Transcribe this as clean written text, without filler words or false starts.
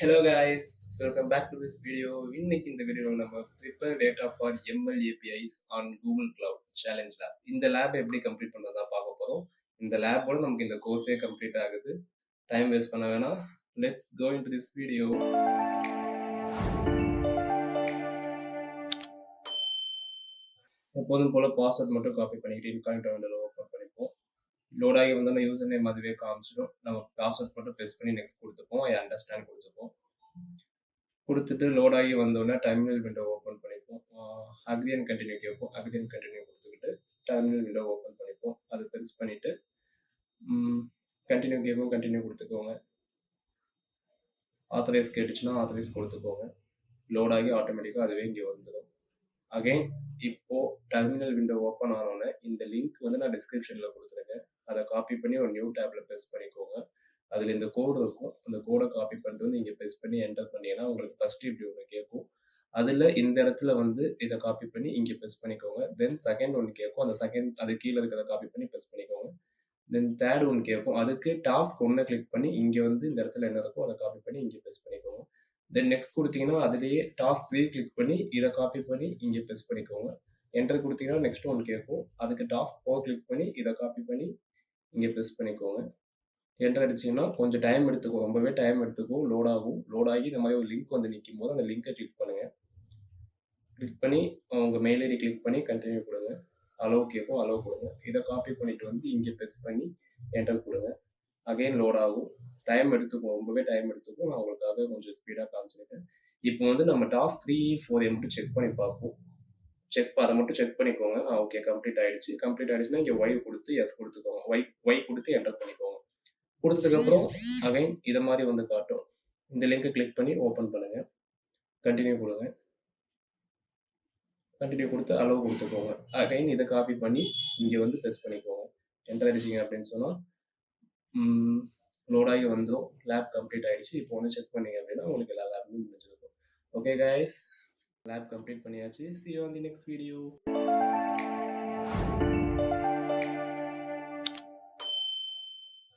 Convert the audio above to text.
Hello guys, welcome back to this video. இன்னைக்கு இந்த வீடியோவில் நம்ம prepare data for ML APIs on Google Cloud Challenge Lab. இந்த lab எப்படி கம்ப்ளீட் பண்ணுறதா பார்க்க போகிறோம். இந்த லேபோட நமக்கு இந்த கோர்ஸே கம்ப்ளீட் ஆகுது. டைம் வேஸ்ட் பண்ண வேணாம். Let's go into this video. எப்போதும் போல பாஸ்வேர்ட் மட்டும் காப்பி பண்ணிக்கிட்டு இன்காக்னிட்டோ விண்டோவில் ஓப்பன் பண்ணிப்போம். லோட் ஆகி வந்து நம்ம யூசர் நேம் அதுவே காமிச்சிடும். நம்ம பாஸ்வேர்ட் மட்டும் ப்ரெஸ் பண்ணி நெக்ஸ்ட் கொடுத்துப்போம். I understand கொடுத்துப்போம். கொடுத்துட்டு லோட் ஆகி வந்தோடனே டெர்மினல் விண்டோ ஓப்பன் பண்ணிப்போம். அக்ரி அண்ட் கண்டினியூ கேட்போம். அக்ரி அண்ட் கண்டினியூ கொடுத்துக்கிட்டு டெர்மினல் விண்டோ ஓப்பன் பண்ணிப்போம். அதை ப்ரெஸ் பண்ணிவிட்டு கண்டினியூ கேட்போம். கண்டினியூ கொடுத்துக்கோங்க. ஆத்தரைஸ் கேட்டுச்சுன்னா ஆத்தரைஸ் கொடுத்துக்கோங்க. லோட் ஆகி ஆட்டோமேட்டிக்காக அதுவே இங்கே வந்துடும். அகைன் இப்போது டெர்மினல் விண்டோ ஓப்பன் ஆனோடனே இந்த லிங்க் வந்து நான் டிஸ்கிரிப்ஷனில் கொடுத்துருக்கேன். அதை காப்பி பண்ணி ஒரு நியூ டேப்பில் ப்ரெஸ் பண்ணிக்கோங்க. அதில் இந்த கோடு இருக்கும். அந்த கோடை காப்பி பண்ணிட்டு வந்து இங்கே ப்ரெஸ் பண்ணி என்டர் பண்ணிங்கன்னா உங்களுக்கு ஃபஸ்ட்டு இப்படி ஒன்று கேட்கும். அதில் இந்த இடத்துல வந்து இதை காப்பி பண்ணி இங்கே ப்ரெஸ் பண்ணிக்கோங்க. தென் செகண்ட் ஒன்று கேட்கும். அந்த செகண்ட் அது கீழே இருக்கிறத காப்பி பண்ணி ப்ரெஸ் பண்ணிக்கோங்க. தென் தேர்ட் ஒன்று கேட்கும். அதுக்கு டாஸ்க் ஒன்று கிளிக் பண்ணி இங்கே வந்து இந்த இடத்துல என்ன இருக்கோ அதை காப்பி பண்ணி இங்கே ப்ரெஸ் பண்ணிக்கோங்க. தென் நெக்ஸ்ட் கொடுத்தீங்கன்னா அதுலேயே டாஸ்க் 3 கிளிக் பண்ணி இதை காப்பி பண்ணி இங்கே ப்ரெஸ் பண்ணிக்கோங்க. என்டர் கொடுத்தீங்கன்னா நெக்ஸ்ட் ஒன்று கேட்கும். அதுக்கு டாஸ்க் 4 கிளிக் பண்ணி இதை காப்பி பண்ணி இங்கே ப்ரெஸ் பண்ணிக்கோங்க. என்டர் அடிச்சிங்கன்னா கொஞ்சம் டைம் எடுத்துக்கும். ரொம்பவே டைம் எடுத்துக்கும். லோட் ஆகும். லோட் ஆகி இந்த மாதிரி ஒரு லிங்க் வந்து நிற்கும் போது அந்த லிங்கை கிளிக் பண்ணுங்கள். கிளிக் பண்ணி உங்கள் மெயில் ஐடி கிளிக் பண்ணி கண்டினியூ கொடுங்க. அலோவ் கேட்கும். அலோவ் கொடுங்க. இதை காப்பி பண்ணிவிட்டு வந்து இங்கே ப்ரெஸ் பண்ணி என்டர் கொடுங்க. அகைன் லோட் ஆகும். டைம் எடுத்துக்கும். ரொம்பவே டைம் எடுத்துக்கும். நான் உங்களுக்காக கொஞ்சம் ஸ்பீடாக காமிச்சிருக்கேன். இப்போ வந்து நம்ம டாஸ்க் 3, 4 மட்டும் செக் பண்ணி பார்ப்போம். அதை மட்டும் செக் பண்ணிக்கோங்க. ஓகே கம்ப்ளீட் ஆகிடுச்சு. கம்ப்ளீட் ஆகிடுச்சுன்னா இங்கே ஒய் கொடுத்து எஸ் கொடுத்துக்கோங்க. ஒய் கொடுத்து என்டர் பண்ணிக்கோங்க. கொடுத்ததுக்கப்புறம் அகைன் இதை மாதிரி வந்து காட்டும். இந்த லிங்கை கிளிக் பண்ணி ஓப்பன் பண்ணுங்கள். கண்டினியூ கொடுங்க. கண்டினியூ கொடுத்து அலோவ் கொடுத்துக்கோங்க. அகைன் இதை காப்பி பண்ணி இங்கே வந்து ப்ரெஸ் பண்ணிக்கோங்க. என்டர் அடிச்சிங்க அப்படின்னு சொன்னால் லோட் ஆகி வந்துடும். லேப் கம்ப்ளீட் ஆகிடுச்சு. இப்போ வந்து செக் பண்ணிங்க அப்படின்னா உங்களுக்கு எல்லா லேப்புமே முடிஞ்சிருக்கும். ஓகே கைஸ், லேப் கம்ப்ளீட் பண்ணியாச்சு. See you on the next video.